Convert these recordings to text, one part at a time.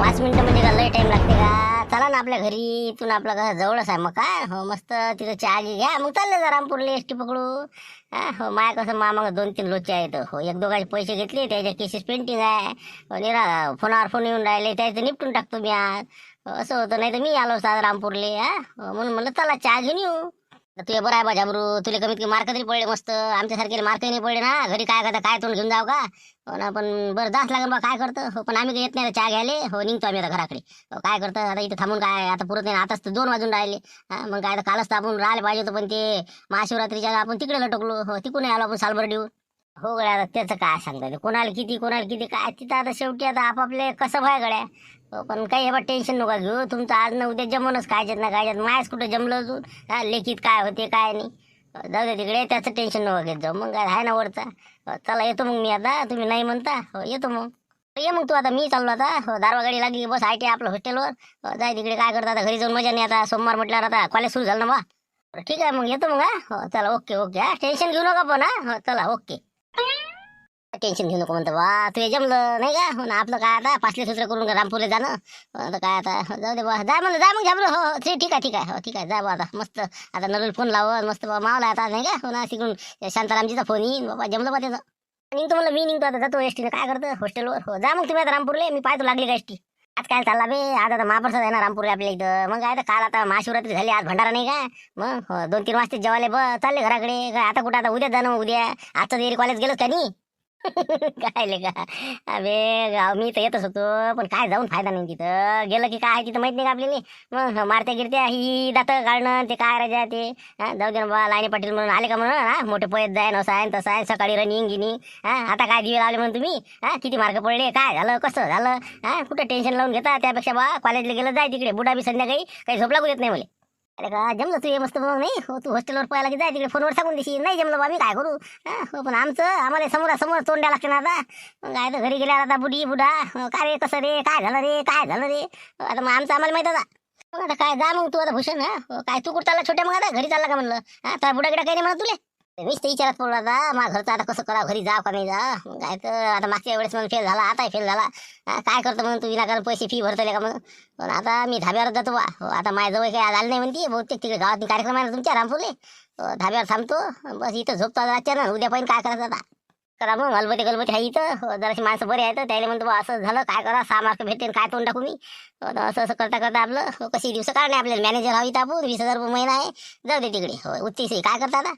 5 मिनिटं म्हणजे का लय टाइम लागते का? चला ना आपल्या घरी, इथून आपलं घर जवळच आहे. मग काय हो, मस्त तिथं चहा घी घ्या, मग चालले जा रामपूरला एसटी पकडू. हा हो, माय कसं मामा 2-3 लोचे आहेत हो. एक दोघांचे पैसे घेतले, त्याच्या केसेस पेंटिंग आहे हो, निरा फोनावर फोन येऊन राहिले, त्याचं निपटून टाकतो मी आज हो, असं होतं. नाही तर मी आलो असतो आज रामपूरले. हा हो, म्हणून म्हणलं चला चहा घेऊन येऊ. तुझे बरं आहे बा झाबरू, तुला कमीत कमी मार्क तरी पडले मस्त, आमच्यासारखे मार्क नाही पडले ना. घरी काय करता, काय तोंड घेऊन जाऊ का हो ना. पण बरं जास्त लागेल बा, काय करतं हो. पण आम्ही काही येत नाही आता चहा घ्यायले हो, निघतो आम्ही आता घराकडे हो. काय करतं आता इथं थांबून, काय आता पुरत नाही ना, आताच तर 2 वाजून राहिले. हा मग काय, तर कालच तर आपण राहिले पाहिजे होतं, पण ते महाशिवरात्रीच्या आपण तिकडे लटकलो हो, तिकडून आलो आपण सालबर्डीहून. हो गड्या, आता त्याचं काय सांगता येईल, कोणाला किती काय तिथं. आता शेवटी आता आपापले कसं व्हाय गड्या हो. पण काही हे टेन्शन नका घेऊ, तुमचं आज ना उद्या जमूनच खायच्यात ना खायच्यात. मायच कुठं जमलं अजून. हा लेखीत काय होते काय नाही जाऊ दे तिकडे, त्याचं टेन्शन नका घेत जाऊ. मग काय आहे ना वरचा चला येतो मग मी आता, तुम्ही नाही म्हणता हो, येतो मग. ये मग तू, आता मी चाललो आता हो. दारवा गाडी लागली बस आय टी आपलं हॉस्टेलवर हो, जाय तिकडे. काय करता आता, घरी जाऊन मजा नाही. आता सोमवार म्हटल्यावर आता कॉलेज सुरू झालं ना बा. बरं, ठीक आहे मग येतो मग. हा हो चला, ओके ओके. हा टेन्शन घेऊ नका पण. हा हो चला ओके. टेन्शन घेऊ नको म्हणतो बा, तू जमलं नाही का हो ना. आपलं काय आता पाचले सूत्र करून रामपूरला जाणं आता काय. आता जाऊ दे बा, जाय म्हणलं, जाय मग झाबलं. हो हो ठीक आहे ठीक आहे हो, ठीक आहे. जा बा आता मस्त. आता नरुल फोन लावत मस्त बा, मावला आता नाही का हो ना. तिकडून शांतारामजीचा फोन येईन बाबा, जमलं बा त्याचं. निघतो म्हणलं, मी निघतो आता, जातो एसटीने. काय करतं हॉस्टेलवर हो. जा मग तुम्ही आता रामपूरले, मी पाहतो लागली का एसटी. आज काय चालला बे, आज आता महाप्रसाद आहे ना रामपूरला आपल्या इथं. मग काय तर काल आता महाशिवरात्री झाली, आज भंडारा नाही का. मग हो, 2-3 वाजता जेवायला चालले घराकडे. काय आता कुठं, आता उद्या जाणं उद्या. आजचं तरी कॉलेज गेलं का नाही. काय ले का. अबे मी तर येतच होतो, पण काय जाऊन फायदा नाही तिथं. गेलं की काय तिथं माहित नाही का आपल्याला. मग मारत्या गिरत्या ही दात काढणं ते काय राजा ते. हा जाऊ दे ना बा, लाईनी पाटील म्हणून आले का म्हणून. हा मोठे पोयत जाय, असं आहे तसं आहे, सकाळी रनिंग गिनिंग. हा आता काय दिवे लावले म्हणून तुम्ही. हा किती मार्क पडले, काय झालं, कसं झालं. हा कुठं टेन्शन लावून घेता, त्यापेक्षा बा कॉलेजला गेलं जाय तिकडे. बुडा बी संध्याकाळी काही झोप लागू देत नाही मला. अरे का जमलं तू ये मस्त. मग नाही हो, तू हॉस्टेलवर पळायला की जाय तिकडे, फोनवर सांगून देशील नाही जमलं बा, मी काय करू. हा हो, पण आमचं आम्हाला समोरासमोर तोंड द्यावं लागते ना आता. मग काय तर घरी गेल्यावर आता बुडी बुडा काय रे, कसं रे, काय झालं रे, काय झालं रे. आता मग आमचं आम्हाला माहित आता. मग आता काय, जा मग तू आता भूषण. हा हो, काय तू कुठं चालला छोट्या, मग आता घरी चालला का म्हणलं. हा तर बुडा गिडा काही नाही म्हणत तुले. मीच ते विचारात पडलो आता, माझ्या घरचं आता कसं करा, घरी जा का नाही जा. मग काय तर आता मागच्या वेळेस म्हणून फेल झाला, आता फेल झाला. हा, काय करतो म्हणून तू विनाकारण पैसे फी भरतले का म्हणून. पण आता मी धाब्यावर जातो बा हो. आता माझ्याजवळ काही आलं नाही म्हणते, बहुतेक तिकडे गावात कार्यक्रम आहे ना तुमच्या रामपूरले. धाब्यावर थांबतो बस, इथं झोपतो आता ना. उद्या पण काय करायचं आता. करा मग गलबती गलबती आहे इथं हो. जराशी माणसं बरे आहेत, त्याला म्हणतो बा असं झालं काय करा, 6 मार्क भेटते काय तोंड टाकू मी हो. असं असं करता करता आपलं हो, कशी दिवस काढणे आपल्याला. मॅनेजर हवी तर आपण 20,000 रुपये महिना आहे. जाऊ दे तिकडे हो, उच्च काय करता आता.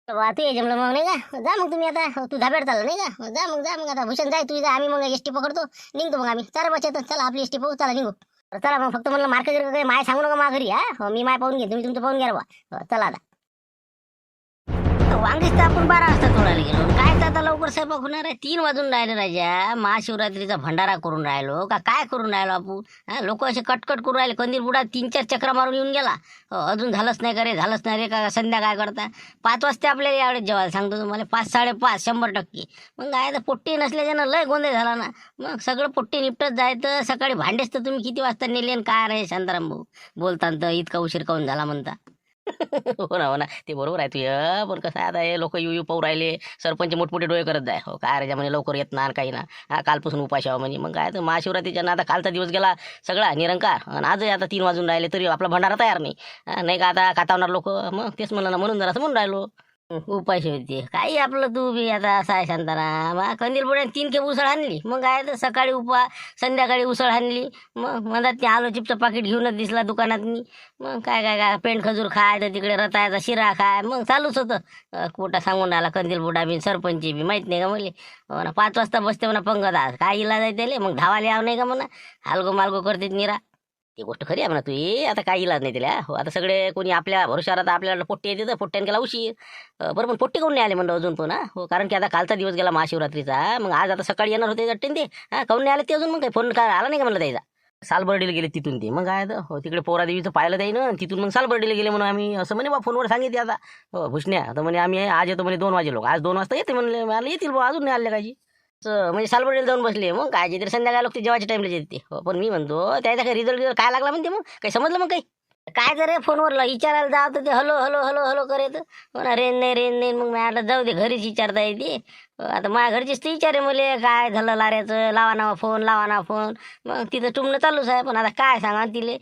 बा तू ये जमलं मग नाही का. जा मग तुम्ही आता हो, तू धाब्यावर चालला नाही का हो, जा मग आता भूषण जाय तू जा. आम्ही मग एसटी पकडतो, निघतो मग आम्ही. चला बच्चा चला आपली एसटी पाहू, चला निघू. चला मग, फक्त म्हणलं मार्क जर काही माय सांगू नका मा घरी. हा हो, मी माय पाहून घे, तुम्ही तुमचं पाहून घ्या बा हो. चला आता वांगीच तर आपण 12 वाजता तोडायला गेलो, काय तर आता लवकर स्वयंपाक होणार आहे. 3 वाजून राहिले राजा. महाशिवरात्रीचा भंडारा करून राहिलो का काय करून राहिलो आपण. हा लोक असे कटकट करून राहिले. कंदील बुडा 3-4 चक्रा मारून येऊन गेला हो. अजून झालंच नाही का रे, झालंच नाही रे का. संध्या काय करता 5 वाजता आपल्याला यावेळेस जेवायला सांगतो तुम्हाला. 5, 5.5 100%. मग काय तर पोट्टी नसल्याच्यानं लय गोंधळ झाला ना. मग सगळं पोट्टी निपटत जायचं. सकाळी भांडेच तर तुम्ही किती वाजता नेले आणि काय रे शांताराम भाऊ, बोलता तर इतका उशीर काऊन झाला म्हणता. हो ना ते बरोबर आहे तुझ. पण कसं आहे आता, हे लोक येऊ पाहू राहिले. सरपंच मोठमोठे डोळे करत जाय हो. काय रे म्हणे लवकर येत ना काही ना. हा कालपासून उपाशी आहो म्हणजे. मग काय तर महाशिवरात्रीच्या ना आता कालचा दिवस गेला सगळा निरंकार, आणि आजही आता 3 वाजून राहिले तरी आपला भंडारा तयार नाही. नाही का आता खातावणार लोक. मग तेच म्हणलं ना, म्हणून जरा असं म्हणून राहिलो. उपाशी होते काही आपलं. तू बी आता असं आहे शांताराम. कंदील बुड्याने 3 खेप उसळ आणली. मग काय तर सकाळी संध्याकाळी उसळ आणली. मग म्हणतात ते आलो चिपचं पाकिट घेऊनच दिसला दुकानात मी. मग काय काय काय पेंट खजूर खाय, तर तिकडे रताळ्याचा शिरा खाय. मग चालूच होतं. कुठं सांगून राहिला कंदील बुडा बी सरपंच बी माहित नाही का मला हो ना. 5 वाजता बसते म्हणा पंगत, आज काय इलाज आहे त्याला. मग धावाले यावं नाही का म्हणा. हालगो मालगो करते निरा. ती गोष्ट खरी आहे म्हणा तू. आता काही इलाज नाही तिला हो. आता सगळे कोणी आपल्या भरोशावर, आता आपल्याला पोट्टी येते तर पोट्ट्याने केला उशीर. बरं पण पोट्टी काऊन नाही आले म्हणलं अजून पण. हो कारण की आता कालचा दिवस गेला महाशिवरात्रीचा. मग आज आता सकाळी येणार होते वाटते ते. हा काऊन नाही आले ते अजून. मग काही फोन काय आला नाही का म्हणलं त्याचा. सालबर्डीला गेले तिथून ते. मग काय हो, तिकडे पोरा देवीचं पाहिलं जाईन, तिथून मग सालबर्डीला गेले म्हणून आम्ही. असं म्हणे बा फोनवर सांगितले आता हो भुसण्या. तर म्हणे आम्ही आज येतो म्हणे 2 वाजे लोक. आज 2 वाजता येते म्हणले. मला येतील बा, अजून नाही आले काही. म्हणजे सालबर्डीला जाऊन बसले. मग काय तरी संध्याकाळी लोक ते जेवायच्या टाइमला येते हो. पण मी म्हणतो त्याचा काही रिझल्ट काय लागला म्हणते. मग काही समजलं मग काही. काय तर रे फोनवर विचारायला जाव तर ते हलो हलो हलो हलो करेत. म्हणा रेन नाही मग मी आता जाऊ दे घरीच विचारता येते. आता माझ्या घरचीच ते विचारे मले काय झालं लाऱ्याचं, लावा ना फोन लावा ना फोन. मग तिथं टुमणं चालूच आहे, पण आता काय सांगा तिले.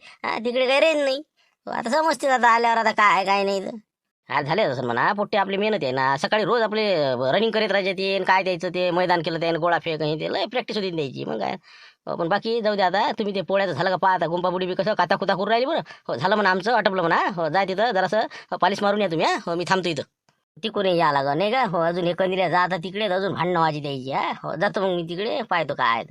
तिकडे काही रेंज नाही. आता समजते आता आल्यावर आता काय काय नाही तर. हा झाले असं म्हणा, पोट्टे आपली मेहनत आहे ना. सकाळी रोज आपले रनिंग करीत राहायचे ते आणि काय द्यायचं ते मैदान केलं त्याने गोळा फेक हे ते लय प्रॅक्टिस होती द्यायची मग काय. पण बाकी जाऊ दे आता. तुम्ही ते पोळ्याचं झालं का पाहता गुंपाबुडी बी कसं काता कुता करून राहिली बरं. हो झालं म्हणा आमचं आटपलं म्हणा. हो जाय तिथं जरासं पालिश मारून या तुम्ही. हो मी थांबतो इथं. तिकडून या लागा नाही का. हो अजून हे कंदिल्या जाता तिकडे अजून भांडणं वाजी द्यायची. हो जातो मग मी तिकडे पाहतो काय.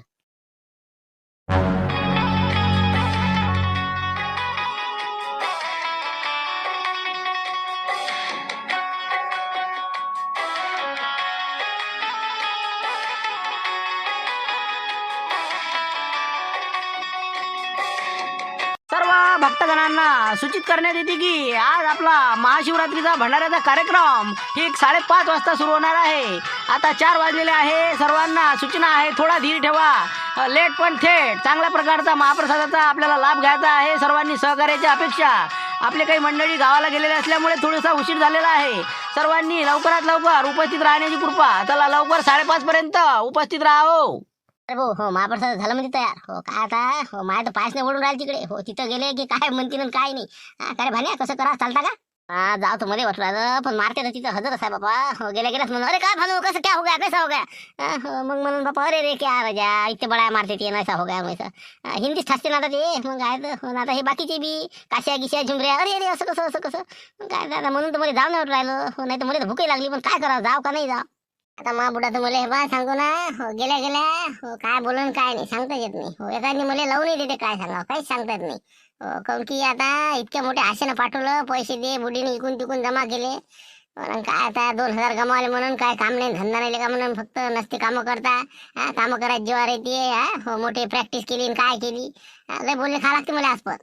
सर्व भक्तगणांना सूचित करण्यात येते की आज आपला महाशिवरात्रीचा भंडाऱ्याचा कार्यक्रम ठीक 5:30 वाजता सुरू होणार आहे. आता 4 वाजलेले आहे. सर्वांना सूचना आहे, थोडा धीर ठेवा. लेट पण थेट चांगल्या प्रकारचा महाप्रसादाचा आपल्याला लाभ घ्यायचा आहे. सर्वांनी सहकार्याची अपेक्षा. आपले काही मंडळी गावाला गेलेले असल्यामुळे थोडासा उशीर झालेला आहे. सर्वांनी लवकरात लवकर उपस्थित राहण्याची कृपा. चला लवकर 5:30 पर्यंत उपस्थित राहा. अरे भाऊ हो महाप्रसाद झालं म्हणजे तयार. हो काय आता. हो माझ्या तर पायच नाही ओढून राहिले तिकडे. हो तिथं गेले की काय म्हणतील आणि काय नाही. काय भान्या कसं करा चालता का. जाऊ तर मध्ये वाटू राहिलं पण मारते तर तिथं हजरच आहे बाबा. हो गेल्याच म्हणून अरे काय भानू कसं क्या हो गया कैसा हो गया. मग म्हणून बापा अरे रे क्या वजा इतके बडा मारते ते ऐसा हो गया वैसा. हिंदीच ठासते ना आता ते. मग काय तर आता हे बाकीचे बी काश्या गिश्या झुमऱ्या अरे अरे असं कसं असं कसं. मग काय आता म्हणून तर मला जाऊ नाही वाटू राहिलं. हो नाही तर मला तर भूकही लागली पण काय करावं जाव का नाही जाव. आता मा बुडा तर मला हे बा सांगू ना. हो गेल्या हो काय बोलून काय नाही सांगता येत नाही. हो एखादी मला लावूनही देते काय सांगा काहीच सांगता येत नाही. काऊन की आता इतक्या मोठ्या आशेनं पाठवलं पैसे दे बुडीने इकून तिकून जमा केले. म्हणून काय आता 2,000 गमावले म्हणून काय काम नाही धंदा नाही का म्हणून फक्त नसते कामं करता. कामं करायची जीवार येते. हो मोठी प्रॅक्टिस केली काय केली. लय बोलले खा लागते मला आसपास.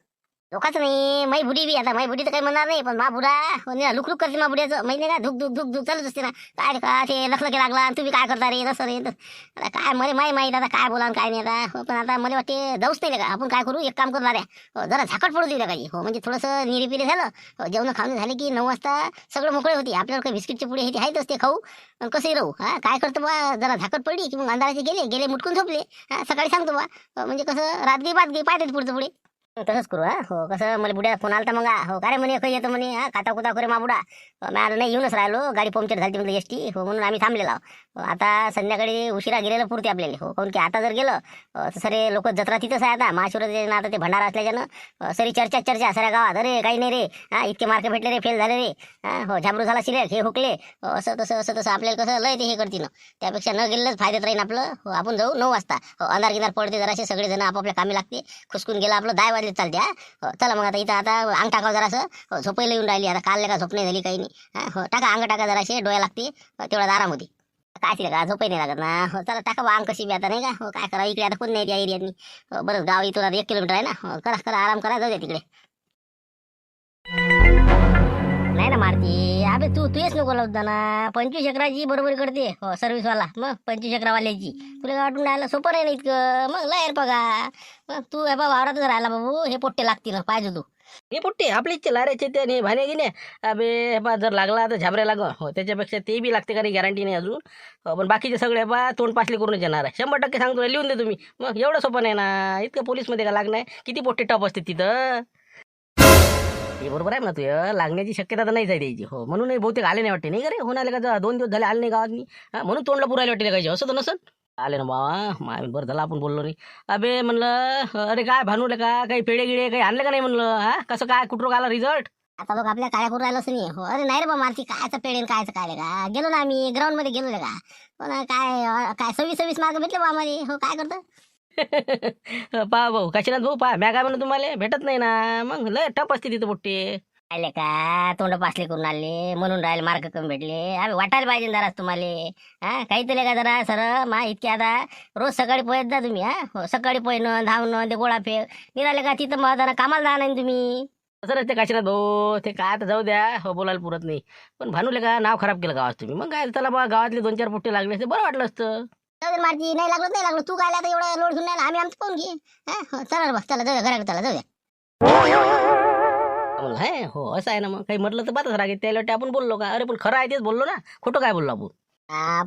लोकांचं नाही माई बुडी बी आता माई बुडी तर काही म्हणणार नाही पण मा बुडा लुक करते मा बुड्याचं माहिती नाही का. धुक धुक धुक धुक चालूच असते ना. काय रे का ते लखलके लागला तुम्ही काय करता रे तसं रे. आता काय मला माहीत आता काय बोला काय नाही आता. पण आता मला वाटते जाऊच नाही का आपण काय करू एक काम करणार आहे. जरा झाकट पडू दिलं काही. हो म्हणजे थोडंसं निरीपिरी झालं. जेवण खाऊन झाले की 9 वाजता सगळं मोकळे होती. आपल्याला काही बिस्किटचे पुढे हे आहेतच ते खाऊ पण कसंही राहू. काय करतो बा जरा झाकट पडली की मग अंधाराचे गेले मुटकून झोपले. सकाळी सांगतो बा म्हणजे कसं रातगी बातगी पाहते पुढचं पुढे. तसंच करू. हो कसं मला बुड्या फोन आलता मग. हो काय म्हणे काही येतं म्हणे. खाता कुता करे मा बुडा. मी आलो नाही येऊनच राहिलो. गाडी पंक्चर झाली म्हणजे एसटी. हो म्हणून आम्ही थांबलेलो. आता संध्याकाळी उशिरा गेलेलं पुरते आपल्याला. हो काऊन की आता जर गेलं तर सरे लोक जत्रा तिथंच आहे आता महाशिवरात्री आता ते भंडारा असल्याच्यानं सरी चर्चा साऱ्या गावात. अरे काही नाही रे. इतके मार्क भेटले रे फेल झाले रे. हो झाबरू झाला सिलेक्ट हे हुकले. असं तसं आपल्याला कसं लय ते हे करते ना. त्यापेक्षा न गेलेलंच फायद्यात राहीन आपलं. हो आपण जाऊ 9 वाजता. हो अंधार गिंधार पडते जरासे सगळेजण आपापल्या कामी लागते. खुसकून गेला आपलं 10 वाजले चालते. हो चला मग आता इथं आता अंग टाकावं जरासं. हो झोपायला येऊन राहिली आता. काल का झोप नाही झाली काही नाही. हो टाका अंग टाका जराशे डोळ्या लागते. तेवढा आराम होती. काय तिला का झोपही नाही लागत ना. हो चला टाका बा अंग कशी बी आता नाही का. हो काय करा इकडे आता कोण नाही त्या एरियातनी. बरं गाव इथून आता 1 किलोमीटर आहे ना. हो करा आराम करा जाऊ द्या तिकडे. नाही ना मारती अबे तू येच नको लावत ना. 25 एकराची बरोबर करते. हो सर्व्हिसवाला मग 25 एकरावाल्याची तुला काय वाटून राहिलं सोपं नाही ना इतकं. मग लयर बघा मग तू हे बा वावरातच राहिला बाबू. हे पोट्टे लागतील पाहिजे तू. हे पोट्टे आपले इच्छे लारायचे ते आणि भाणे गिने. अबे बा जर लागला तर झाबऱ्या लाग. हो त्याच्यापेक्षा ते बी लागते का नाही गॅरंटी नाही अजून. पण बाकीचे सगळे बा तोंड पासले करूनच येणार आहे. 100% सांगतो लिहून दे तुम्ही. मग एवढं सोपं नाही ना. इतकं पोलीसमध्ये का लागणार. किती पोट्टे टप असते तिथं. हे बरोबर आहे ना तू. लागण्याची शक्यता तर नाहीच आहे द्यायची. हो म्हणून बहुतेक आले नाही वाटते नाही का रे. होऊन आले का 2 दिवस झाले आले नाही गावात. म्हणून तोंडला पुरायला वाटते पाहिजे असं तर नसन. आले ना बाबा बरं झालं आपण बोललो नाही. अबे म्हणलं अरे काय भानूले का काही पेढे गिडे काही आणले का नाही म्हणलं. कसं काय कुठं आला रिझल्ट. आता बघ आपल्या काळ्या करून राहिलोच नाही. हो अरे नाही रे बा मारती कायचं पेडेन कायचं काय का. गेलो ना आम्ही ग्राउंड मध्ये गेलो का. पण काय 26 मार्क भेटले बा आम्हाला. हो काय करतो. पहा भाऊ काशीनाथ भाऊ पहा म्या काय म्हणलं तुम्हाला भेटत नाही ना. मग लय टप असते तिथं पोट्टे. आले का तोंड पासले करून आले म्हणून राहिले मार्क कमी भेटले. अरे वाटायला पाहिजे जरा तुम्हाला. काही तरी का जरा सर मा इतके आता रोज सकाळी पोहत जा तुम्ही. हो सकाळी पोहणं धावणं ते गोळा फेक निघाले का तिथं मग जरा कामाला जा नाही तुम्ही. तसं ते काशीनाथ भाऊ ते काय आता जाऊ द्या. हो बोलायला पुरत नाही. पण भानूले का नाव खराब केलं गावात तुम्ही. मग काय त्याला बा गावातले 2-4 पोट्टे लागले असते बरं वाटलं असतं. मारती नाही लागलो तू काय आता एवढं लोड घेऊन आम्ही आमचं पाहून घे. चला बस चला जाऊ द्या घराकडे चला जाऊ द्या. म्हणलं हे हो असं आहे ना, मग काही म्हटलं तर बातच रागेल त्याला वाटते आपण बोललो का, अरे पण खरं आहे तेच बोललो ना, खोटं काय बोललो आपण.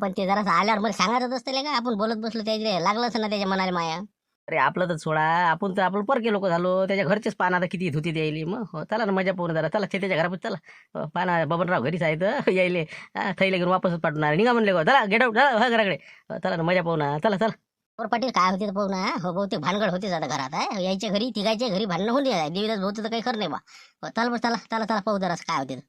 पण ते जरा आल्यावर मला सांगायचं असतं का आपण बोलत बसलो त्याच्या लागलंच ना त्याच्या मनाला माया. अरे आपलं तर सोडा, आपण तर आपण परके लोक झालो, त्याच्या घरचेच पाहणं आता किती धुती द्यायली, मग हो, चला ना मजा पाहून जरा, चला त्याच्या घरापासून चला. पाना बबनराव घरीच आहेत यायले, थैले घेऊन वापसच पाठवणार निघा म्हणले गो, चला गेट आउट हा घराकडे. चला ना मजा पाहू ना, चला चला. पोर पाटील काय होते पाहू ना, हो बहुतेक भानगड होतीच आता घरात आहे यायच्या घरी तिघायच्या घरी भांडणं होऊन जाय देवीदास भाऊ तर काही खरं नाही बा. हो, चला बरं, चला चला चला पाहू जरा काय होते.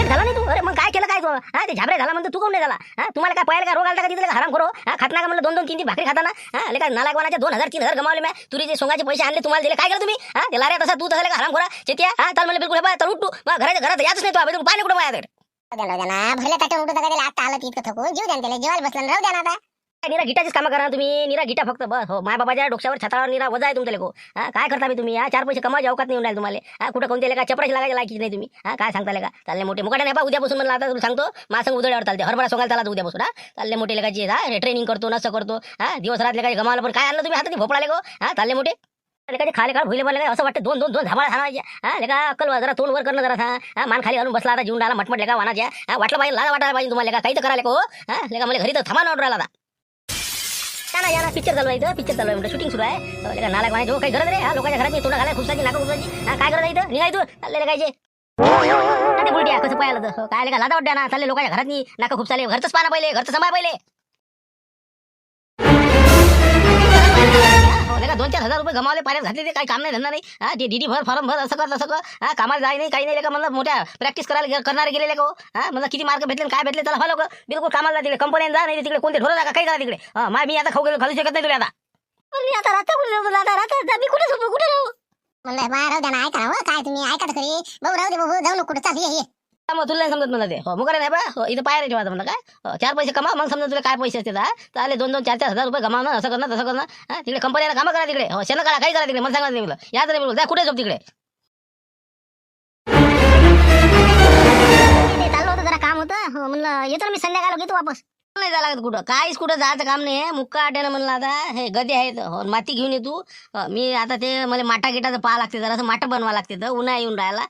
झाला नाही तू, अरे मग काय केलं काय तू, ते झाबरे झाला म्हणतो तू कोण नाही झाला, तुम्हाला काय पाहायला काय रोग आला का तिथे हराम करो, खात ना का म्हणलं 2-2, 3-3 भाकरी खाताना, आले काय नालायकवानाचे 2,000-3,000 गमावले मी तुरीचे सोंगाचे पैसे आणले तुम्हाला दिले काय केलं तुम्ही, ते लाऱ्या तसा तू तसा हराम करा चेतिया, चाल म्हणलं बिलकुल बा तर उठू मग घरात याच नाही तो बिलकुल पाणी कुठं माझ्याकडे भरल्या ताट्या उठत का आता आलं तिथं थकून जीव द्या त्याला जेवायला बसला राहू द्या ना आता. निरा गिटाचीच कामं करा तुम्ही, निरा गिटा फक्त बस हो, माय बाबाच्या डोक्यावर छतावर निरा वजा आहे तुमच्या लेको, काय करता मी तुम्ही, 4 पैसे कमावायचे अवकात नाही येऊन राहिले तुम्हाला, कुठं कोणत्या का चपराशी लागायला लायकी नाही तुम्ही, काय सांगता का चालले मोठे मुकाट्या नाही बा उद्यापासून म्हणलं आता तुला सांगतो मासंग उदळ्यावर चालते हरभरा सोंगायला चालला उद्यापासून, चालले मोठे लेखाची ट्रेनिंग करतो नसं करतो, दिवस रात लेखाचे गमावलं पण काय आणलं तुम्ही हातात भोपळा लेको, चालले मोठे लेखाचे खाले काढ भुले मला असं वाटतं 2-2 झामाळा हाणायचे, लेखा अक्कल जरा तोंड वर करणं जरा मान खाली घालून बसला आता जीवन आला मटमट लेखा वानाच्या, वाटलं पाहिजे लाज वाटायला पाहिजे तुम्हाला काही तर करायला हो, लेखा मला घरी तर थांबा ऑर्डर आला या ना पिक्चर चालू आहे इथं, पिक्चर चालू आहे म्हणजे शूटिंग सुरू आहे, नाला कोणाची काही गरज रे, लोकांच्या घरात तोंड घालाय खुपसाची नाका खुपसाची, काय करत इथं निघा इथून चालले कायचे बुलटी कसं पाहिलं तर काय का लादा वाट्या ना, चालले लोकांच्या घरात नाका खुपसाले, घरचंच पाना पहिले घरचं समाय पहिले 2-4 हजार रुपये गमावले पाण्यात घातले ते काही काम नाही धंदा नाही, ते डीडी भर फॉर्म भर असं कर तसं कर, कामाला जाय नाही काही नाही का म्हणलं मोठ्या प्रॅक्टिस करायला करणारे गेलेले का म्हणलं किती मार्क भेटले काय भेटले चला फॉलो बिलकुल कामाला जा तिकडे कंपन्यात जा नाही तिकडे कोणते ढोरं जा काही जा तिकडे, मी आता खाऊ शकत नाही तुला आता मी कुठे झोपू कुठे राहू म्हणलं राहू द्या ना ऐका ना काय तुम्ही ऐका खरी भाऊ राहू दे भाऊ जाऊ नको कुठे चालू ये मग तुला नाही समजत मला ते मुकारे नाही बा इथं पाय रे ठेवायचं म्हणलं काय 4 पैसे कमा मग समजा तुला काय पैसे असते चालेल 2-2, 4-4 हजार रुपये कमावणं असं करणं तसं करणं, तिकडे कंपनीला कामं करा तिकडे शेण करा काही करा तिकडे मला सांगा नाही मला याच नाही जा कुठे झोप तिकडे चाललं होतं जरा काम होतं म्हणलं येतो मी संध्याकाळ घेतो वापस नाही जायला लागत कुठं काहीच कुठं जायचं काम नाही मुक्का आट्यानं म्हणलं आता हे गदे आहेत माती घेऊन ये तू, मी आता ते मला माटा गिटाचं पाहा लागते जरा माटा बनवा लागते तर उन्हा येऊन राहिला,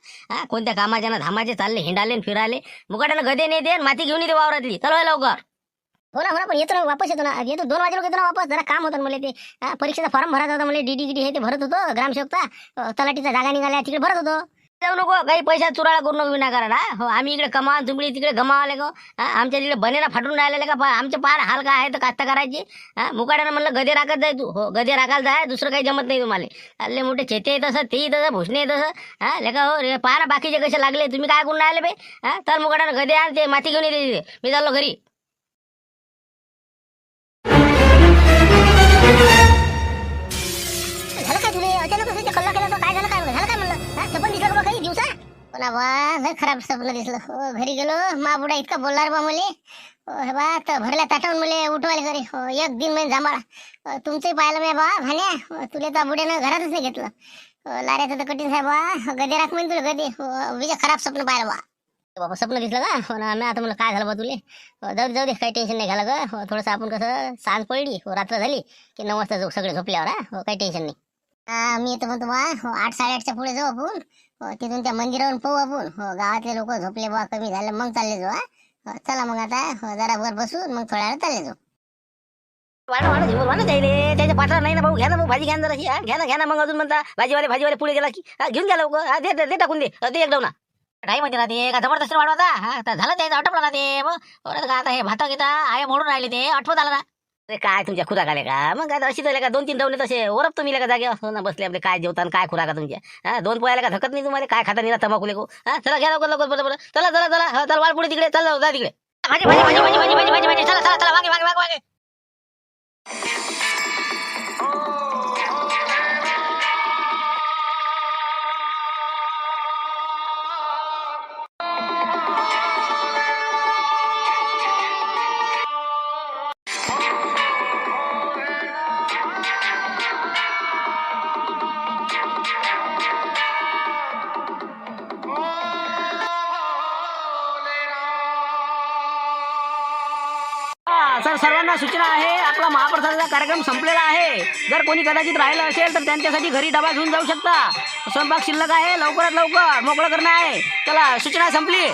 कोणत्या कामाच्या ना धामाचे चालले हिंडाले फिराले मुकाट्यानं गदे नाही दे माती घेऊन येते वावरातली चल लवकर. हो ना पण येतो ना वापस येतो ना 2 वाजेला येतो ना वापस जरा काम होतं मला ते परीक्षेचा फॉर्म भरायचा होता मला डीडी हे ते भरत होतो ग्रामसेवकचा तलाठीचा जागा निघाल्या तिकडे भरत होतो जाऊ नको काही पैसा चुराळा करू नको विनाकारण, हो आम्ही इकडे कमा तुम्ही तिकडे गमावले गो, आमच्या तिकडे बनेला फाटून राहिलेले का आमचे पार हाल काय आहे तर कास्ता करायची, मुकाट्यानं म्हणलं गदे राखत जाय तू, हो गदे राखायला जाय दुसरं काही जमत नाही तुम्हाला, अल्ले मोठे चेते आहे तसं तेही तसं भुसणे तसं लेका हो रे पाहा ना बाकीचे कसे लागले तुम्ही काय करून राहिले बे, तर मुकाट्यानं गदे आण ते माती घेऊन येते मी चाललो घरी. झालं काय तुले अचानक कल्ला केला काय झालं काय झालं काय म्हणलं सपन दिसलं का काही दिवसा लय खराब स्वप्न दिसलं, हो घरी गेलो मा बुडा इतका बोलला रे बा मुले बा तर भरल्या ताटावून मुले उठवायला घरी, हो 1 दिन महिने जांभाळा तुमचंही पाहिलं मी बा भाण्या तुले तर बुड्यानं घरातच नाही घेतलं, लाऱ्याचं तर कठीण साहेब बा गदे राख म्हणजे तुला गदे विजय खराब स्वप्न पाहिलं बा बाबा स्वप्न दिसलं का, हो ना मी आता म्हणलं काय झालं बा तुले, जाऊ दे काही टेन्शन नाही घाला ग, थोडंसं आपण कसं सांज पडली हो रात्र झाली की 9 वाजता सगळे झोपल्यावर हो काही टेन्शन नाही, मी येतो म्हणतो बा 8-8:30च्या पुढे जाऊ आपण, तिथून त्या मंदिरावरून पाहू आपण, गावातले लोक झोपले बा कमी झाले मग चालले जाऊ, चला मग आता जरा वर बसून मग थोड्या वेळ चालले जाऊ. वाढ जाईल त्याच्या पाठरा नाही ना भाऊ घ्या ना भाऊ भाजी घ्या ना जरा घ्या ना मग अजून म्हणता भाजीवाले पुढे गेला की घेऊन घ्या लवकर दे टाकून दे एक डाव ना काही म्हणते ना ते का जबरदस्त वाढवता झालं ते आटपलं ना ते मग आता हे भाता घेता आहे मोडून राहिले ते आठवत आलं ना, अरे काय तुमच्या खुराक आले का मग काय अशी झाले का 2-3 डवले तसे ओरप तुम्ही का जागे ना बसले आपले काय जेवता काय खुराका तुमच्या 2 पोयाला का धकत नाही तुम्हाला काय खाता नाही तंबाखू लेको, चला घ्या लवकर बरोबर चला वाढ पुढे तिकडे चल जा तिकडे भाजी चला वागे सर सर्वांना सूचना आहे, आपला महाप्रसादाचा कार्यक्रम संपलेला आहे. जर कोणी कदाचित राहिलं असेल तर त्यांच्यासाठी घरी डबा घेऊन जाऊ शकता. स्वयंपाक शिल्लक आहे, लवकरात लवकर मोकळं करणं आहे. चला, सूचना संपली.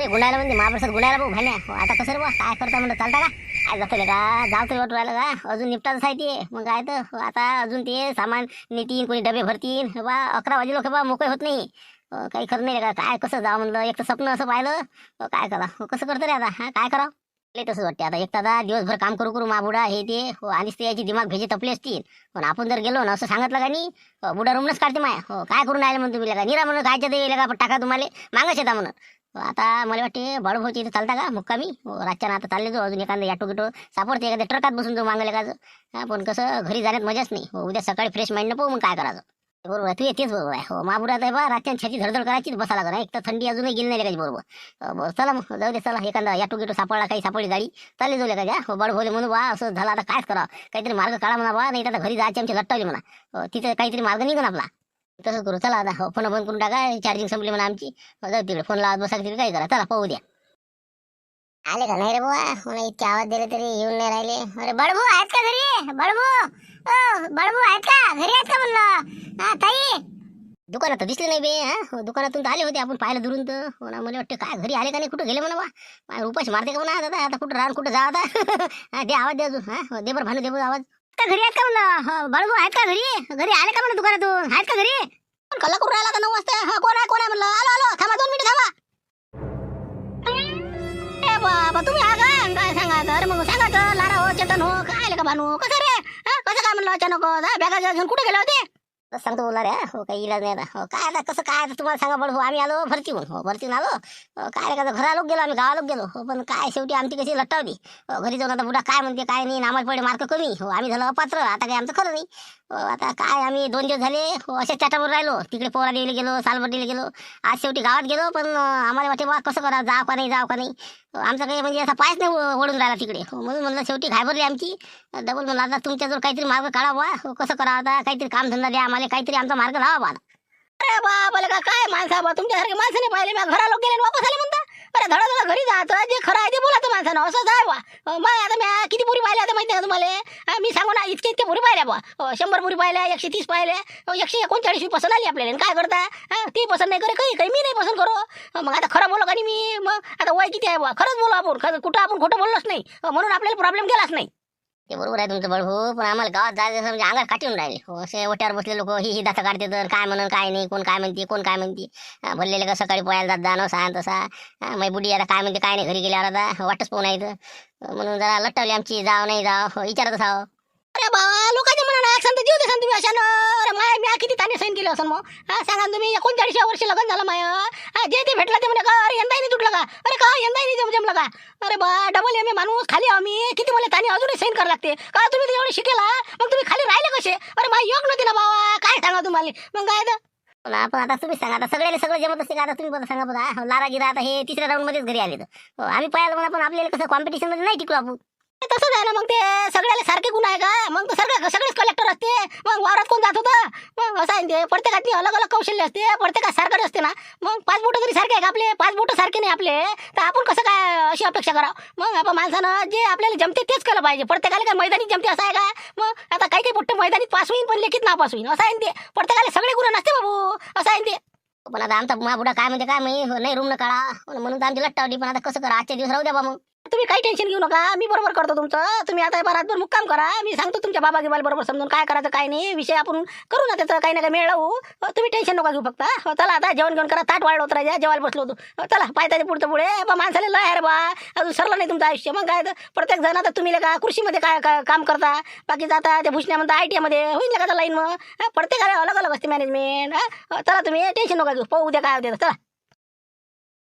गुंडायला म्हणजे महाप्रसाद गुंडायला भाऊ भाण्या आता कसं रे बुवा, काय करता म्हणलं चालता का काय जातं का जाऊ तरी वाटू राहिलं का अजून निपटाच आहे ते मग काय तर आता अजून ते सामान नेतीन कोणी डबे भरतीन बा 11 वाजे लोक बा मोकळे होत नाही काही खरं नाही का काय कसं जावं म्हणलं एक तर स्वप्न असं पाहिलं काय करा कसं करतं रे आता हा काय करावं तसंच वाटते आता एक तर आता दिवसभर काम करू करू बुडा हे ते आणि ते याची दिमाग भेजे तपले असतील पण आपण जर गेलो ना असं सांगितलं का नाही बुडा रूमनच काढते माय काय करून राहिले म्हणून तुम्ही का निरा म्हणून खायच्या ते का टाका तुम्हाला मागच येता म्हणून आता मला वाटते बाळूभाऊच्या इथे चालता का मुक्कामी रातच्या आता चालले जाऊ अजून एखादा याटो गिटो सापडते एखाद्या ट्रकात बसून जाऊ मागले का पण कसं घरी जाण्यात मजाच नाही उद्या सकाळी फ्रेश माइंड पाहू मग काय करायचं बरोबर आहे तू येतेच बरोबर आहे हो महापुरात आहे बा रातच्या छाती धडधड करायची बसा लागत एक तर थंडी अजूनही गेली नाही का बरोबर चला मग जाऊ दे चला एखादा याटो गिटो सापडला काही सापडली गाडी चालले जाऊ का हो बडभोले म्हणू बा असं झालं आता कायच करावं काहीतरी मार्ग काढा म्हणा बा नाही तर आता घरी जायची आमची लट्टावली म्हणा तिथे काहीतरी मार्ग निघून आपला तसंच करू चला आता हो फोन बंद करून टाका चार्जिंग संपली म्हणा आमची जाऊ तिकडे फोन लावत बसा तिकडे काय करा चला पाहू द्या आले का नाही रे बुवा मला इतके आवाज दिले तरी येऊन नाही राहिले अरे बडभू आहेत का घरी बडभू आहेत का घरी आहेत का म्हणलं हा ताई दुकानात दिसले नाही बे हा दुकानातून तर आले होते आपण पाहिलं दुरून तर हो ना मला वाटतं काय घरी आले का नाही कुठं गेले म्हणा बा उपाशी मारते का म्हणा आता कुठं राहून कुठं जा आता दे आवाज दे अजून हा दे बरं भानू दे बरं आवाज का घरी आहेत का म्हणलं बाळू आहेत का घरी आले का म्हणलं दुकानातून आहेत का घरी कोण कल्ला करून राहिला का 9 वाजता हा कोण आहे म्हणलं आलो आलो थांबा 2 मिनिटं थांबा ए बाबा तुम्ही आ काय सांगा तर मग सांगा तर लारा हो चेतन हो काय आले का भानू कसं रे कसं काय म्हणलं अचानक बॅगा घेऊन कुठे गेले होते सांगतो बोलणार रे हो काही इलाज नाही आता काय आता कसं काय आता तुम्हाला सांगा बरं हो आम्ही आलो भरतीहून आलो काय का घरा लोक गेलो आम्ही गावालोक गेलो हो पण काय शेवटी आमची कशी लट्टावली घरी जाऊन आता बुडा काय म्हणते काय नाही आम्हाला पडे मार्क कमी हो आम्ही झालो अपात्र आता काही आमचं खरं नाही आता काय आम्ही 2 दिवस झाले हो अशाच चाटावर राहिलो तिकडे पोरा देवीला गेलो सालबर्डीला गेलो आज शेवटी गावात गेलो पण आम्हाला वाटते बा कसं करा जाव का नाही आमचा काही म्हणजे असा पायच नाही वळून राहिला तिकडे म्हणून म्हणलं शेवटी घाबरली आमची डबल म्हणलं आता तुमच्याजवळ काहीतरी मार्ग काढा बा कसं करा आता काहीतरी कामधंदा द्या आम्हाला काहीतरी आमचा मार्ग लावा बा अरे बाबा का काय माणसा बा तुमच्यासारखे माणसं नाही पाहिले मी घरा लोक गेले वापस आले म्हणता अरे धडा घरी जातं जे खरं आहे ते बोलायचं माणसानं असं जाय बा मग आता मी किती पुरी पाहिल्या आता माहिती आहे का तुम्हाला मी सांगू ना इतके पुरी पाहिल्या बा 100 पुरी पाहिल्या 130 पाहिल्या 139 पसंत आली आपल्याला काय करता ती पसंत नाही करे काही मी नाही पसंत करू मग आता खरं बोलो का नाही मी मग आता वय किती आहे बा खरंच बोलो आपण कुठं आपण खोटं बोललोच नाही म्हणून आपल्याला प्रॉब्लेम गेलाच नाही ते बरोबर आहे तुमचं बळभू पण आम्हाला गावात जायचं म्हणजे अंगात काठीून राहिले हो असे ओट्यावर बसले लोक ही दाता काढते तर काय म्हणून काय नाही कोण काय म्हणते भरलेले का सकाळी पोहायला जात जाणं सांग तसा मग बुडी आता काय म्हणते काय नाही घरी गेल्यावर आता वाटच पोहून यायचं म्हणून जरा लट्टावली आमची जाव नाही जाव विचारत असावं अरे बाबा लोकांच्या मनाला सांगता जीव दे तुम्ही अशा अरे माय मी किती ताने सैन केलं असं मग सांगा तुम्ही 39 वर्ष लग्न झालं माय जे ते भेटलं ते म्हणे का अरे यंदाही नाही तुटलं का अरे का यंदाही नाही जमलं का अरे बा डबल एम ए माणूस खाली आम्ही किती मला ताने अजूनही सैन करावं लागते का तुम्ही एवढे शिकेला मग तुम्ही खाली राहिले कसे अरे माय योग नव्हते ना बाबा काय सांगा तुम्हाला मग काय तर पण आता तुम्ही सांगा आता सगळं जमत असते का आता तुम्ही बघा सांगा बघा लारा गिरा आता हे 3ऱ्या राऊंड मध्येच घरी आले तर आम्ही पाहिलं म्हणा पण आपल्याला कसं कॉम्पिटिशन मध्ये नाही टिकलो आपण तसंच आहे ना मग ते सगळ्याला सारखे गुण आहे का मग सगळेच कलेक्टर असते मग वावरात कोण जात होतं मग असं आहे ते प्रत्येकाची अलग अलग कौशल्य असते प्रत्येकात सारखं असते ना मग 5 बोटं तरी सारखे आहे का आपले 5 बोटं सारखे नाही आपले तर आपण कसं काय अशी अपेक्षा करावं मग आपण माणसानं जे आपल्याला जमते तेच केलं पाहिजे प्रत्येकाला काय मैदानी जमते असं आहे का मग आता काही पोट्ट मैदानीत पास होईल पण लेखीत नापास होईल असं आहे ते प्रत्येकाला सगळे गुण नसते बाबू असं आहे ते पण आता आमचा महाबुडा काय म्हणते काय नाही रूम न काढा म्हणून तर आमची लट्टावली पण आता कसं करा आजच्या दिवस राहू द्या बा मग तुम्ही काही टेन्शन घेऊ नका मी बरोबर करतो तुमचं तुम्ही आता रातभर मुक्काम करा मी सांगतो तुमच्या बाबा गिबाला बरोबर समजून काय करायचं काय नाही विषय आपण करू ना त्याचं काही ना काही मेळ लावू तुम्ही टेन्शन नका घेऊ फक्त चला आता जेवण घेऊन करा ताट वाढलं होत राजा जेवायला बसलो होतो चला पायताचे पुढचं पुढे बा माणसाला लय अरे बा अजून सरलं नाही तुमचं आयुष्य मग काय प्रत्येक जण आता तुम्ही का कृषीमध्ये काय काम करता बाकी आता ते भुसण्यामध्ये ITI मध्ये होईल का लाईन मग प्रत्येकाला अलग अलग असते मॅनेजमेंट चला तुम्ही टेन्शन नका घेऊ पाहू उद्या काय होते चला